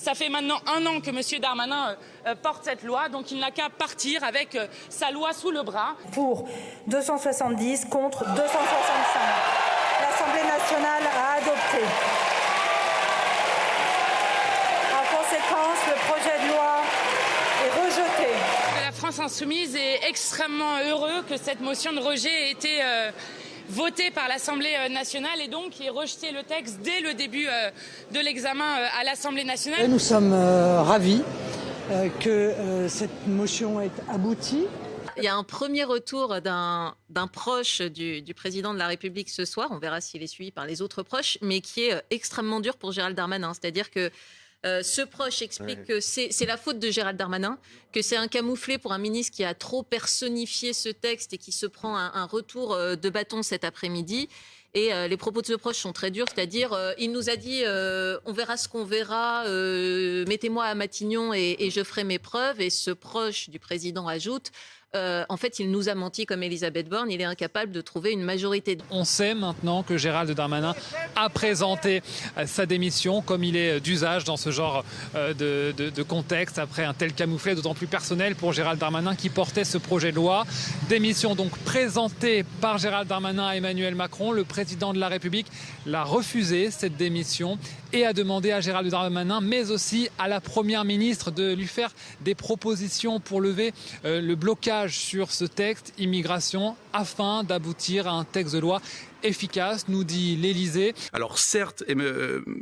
Ça fait maintenant 1 an que M. Darmanin porte cette loi, donc il n'a qu'à partir avec sa loi sous le bras. Pour 270 contre 265. L'Assemblée nationale a adopté. En conséquence, le projet de loi est rejeté. La France insoumise est extrêmement heureux que cette motion de rejet ait été votée par l'Assemblée nationale et donc ait rejeté le texte dès le début de l'examen à l'Assemblée nationale. Nous sommes ravis que cette motion ait abouti. Il y a un premier retour d'un proche du président de la République ce soir, on verra s'il est suivi par les autres proches, mais qui est extrêmement dur pour Gérald Darmanin. C'est-à-dire que ce proche explique que c'est la faute de Gérald Darmanin, que c'est un camouflet pour un ministre qui a trop personnifié ce texte et qui se prend un retour de bâton cet après-midi. Et les propos de ce proche sont très durs, c'est-à-dire il nous a dit on verra ce qu'on verra, mettez-moi à Matignon et je ferai mes preuves. Et ce proche du président ajoute en fait, il nous a menti comme Elisabeth Borne, il est incapable de trouver une majorité. On sait maintenant que Gérald Darmanin a présenté sa démission, comme il est d'usage dans ce genre de contexte, après un tel camouflet, d'autant plus personnel pour Gérald Darmanin qui portait ce projet de loi. Démission donc présentée par Gérald Darmanin à Emmanuel Macron. Le président de la République l'a refusé, cette démission, et a demandé à Gérald Darmanin, mais aussi à la Première ministre, de lui faire des propositions pour lever le blocage sur ce texte immigration afin d'aboutir à un texte de loi efficace, nous dit l'Élysée. Alors certes,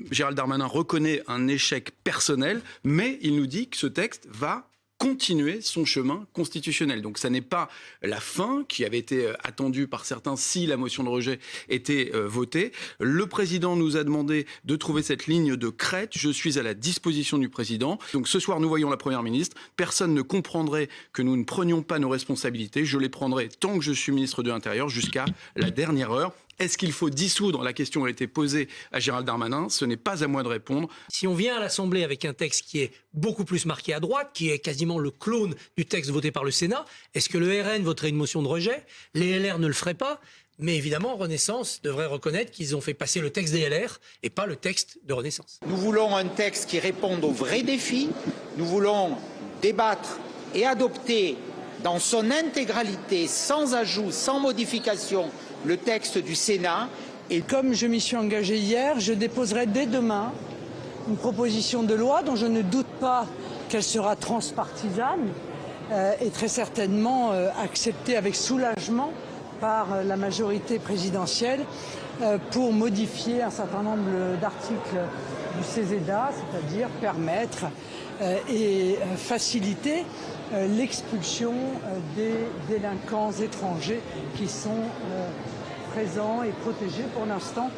Gérald Darmanin reconnaît un échec personnel, mais il nous dit que ce texte va continuer son chemin constitutionnel. Donc ça n'est pas la fin qui avait été attendue par certains si la motion de rejet était votée. Le président nous a demandé de trouver cette ligne de crête. Je suis à la disposition du président. Donc ce soir, nous voyons la Première ministre. Personne ne comprendrait que nous ne prenions pas nos responsabilités. Je les prendrai tant que je suis ministre de l'Intérieur jusqu'à la dernière heure. Est-ce qu'il faut dissoudre? La question a été posée à Gérald Darmanin. Ce n'est pas à moi de répondre. Si on vient à l'Assemblée avec un texte qui est beaucoup plus marqué à droite, qui est quasiment le clone du texte voté par le Sénat, est-ce que le RN voterait une motion de rejet? Les LR ne le feraient pas. Mais évidemment, Renaissance devrait reconnaître qu'ils ont fait passer le texte des LR et pas le texte de Renaissance. Nous voulons un texte qui réponde aux vrais défis. Nous voulons débattre et adopter dans son intégralité, sans ajout, sans modification, le texte du Sénat. Et comme je m'y suis engagé hier, je déposerai dès demain une proposition de loi dont je ne doute pas qu'elle sera transpartisane et très certainement acceptée avec soulagement par la majorité présidentielle pour modifier un certain nombre d'articles du CESEDA, c'est-à-dire permettre et faciliter l'expulsion des délinquants étrangers qui sont présents et protégés pour l'instant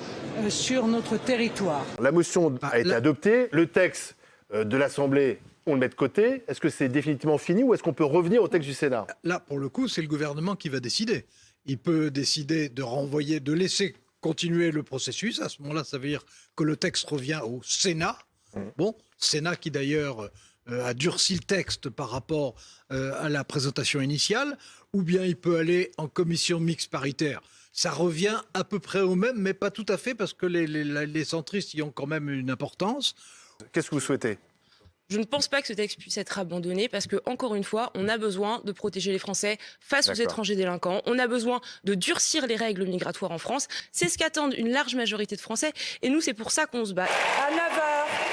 sur notre territoire. La motion a été adoptée, le texte de l'Assemblée, on le met de côté. Est-ce que c'est définitivement fini ou est-ce qu'on peut revenir au texte du Sénat? Là, pour le coup, c'est le gouvernement qui va décider. Il peut décider de renvoyer, de laisser continuer le processus. À ce moment-là, ça veut dire que le texte revient au Sénat. Bon, Sénat qui d'ailleurs a durci le texte par rapport à la présentation initiale. Ou bien il peut aller en commission mixte paritaire. Ça revient à peu près au même, mais pas tout à fait, parce que les centristes y ont quand même une importance. Qu'est-ce que vous souhaitez? Je ne pense pas que ce texte puisse être abandonné parce que, encore une fois, on a besoin de protéger les Français face aux étrangers délinquants. On a besoin de durcir les règles migratoires en France. C'est ce qu'attendent une large majorité de Français. Et nous, c'est pour ça qu'on se bat. À 9h.